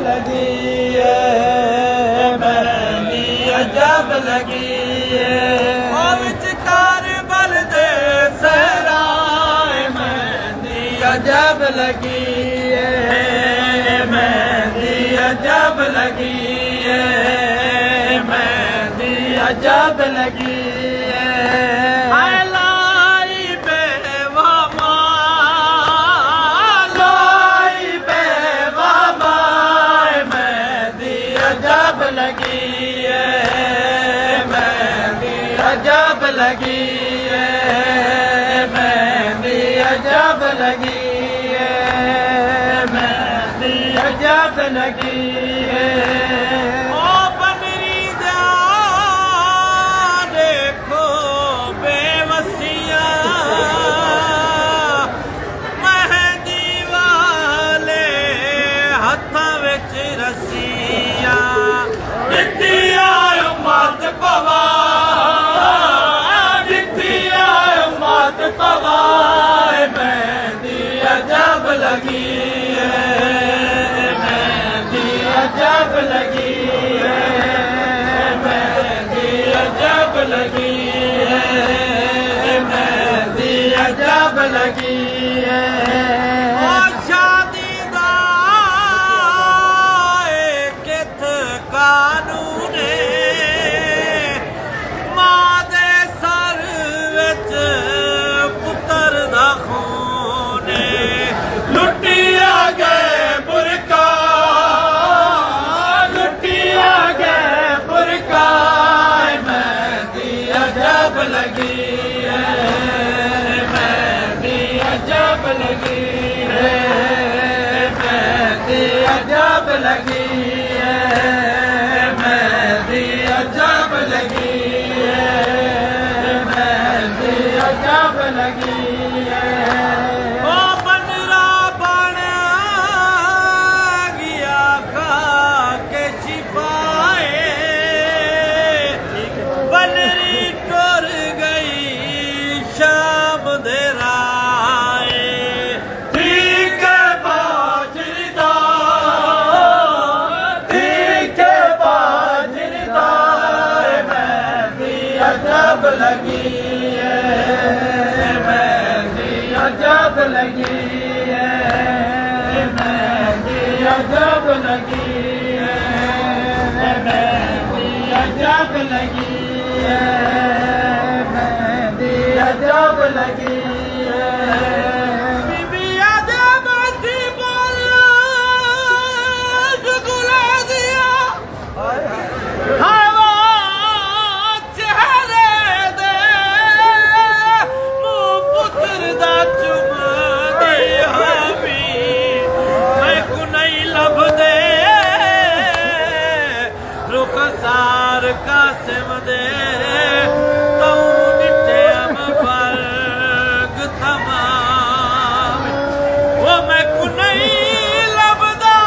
लगी है, मेहंदी अजब लगी है। विचकार बल दे सहराए मेहंदी अजब लगी है, मेहंदी अजब लगी है, मेहंदी अजब लगी अजब लगी है, मेहंदी अजब लगी है, मेहंदी अजब लगी है। ओ बनरी दा देखो बेवसिया मेहंदी वाले हत्थां विच रस्सियां दित्तियां मत पवा पवाए मेहंदी अजब लगी है, मेहंदी अजब लगी है, मेहंदी अजब लगी है, मेहंदी अजब लगी है। शादी दा किथ कानून मां दे सर विच लुटिया गए बुरका, लुटिया गए बुरका मेहंदी अजब लगी है, मेहंदी अजब लगी है, मेहंदी अजब लगी है, मेहंदी अजब लगी है, मेहंदी अजब लगी है। अजब लगी है, मेहंदी अजब लगी है, मेहंदी अजब लगी है, मेहंदी अजब लगी है, मेहंदी अजब लगी है। रुखसार कासिम दे तू निटे अमबर्ग तमाम वो मैं को नहीं लभदा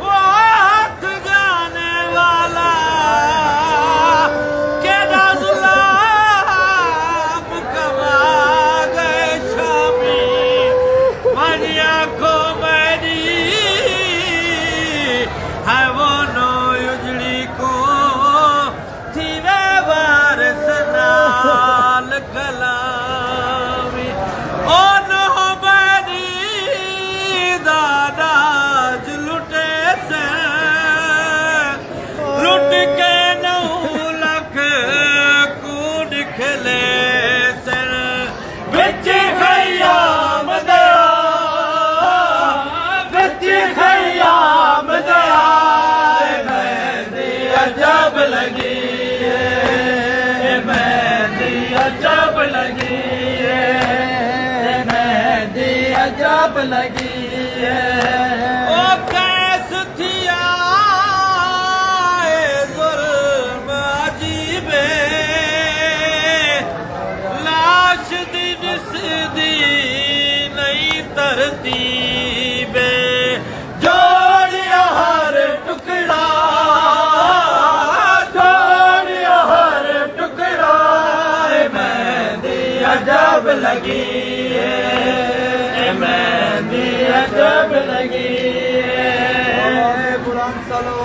वो हाथ जाने वाला के गुलाम कमा गए शामी मेरी आंखों मेरी है वो नो उजड़ी को थी वे वारस नाल कलामी ओ नो बनी दादाज लुटे से लुट के 9 लख कूद खिले से बिच खयाम दया बिच खयाम दया अजब लगी है, मेहंदी अजब लगी है, मेहंदी अजब लगी है। ओ कैस थिया जुल्म अजीबे लाश दी दिसदी नहीं तरतीबे जोड़िया हर टुकड़ा अजब लगी है, मेहंदी अजब लगी ਹੰਸ ਲੋ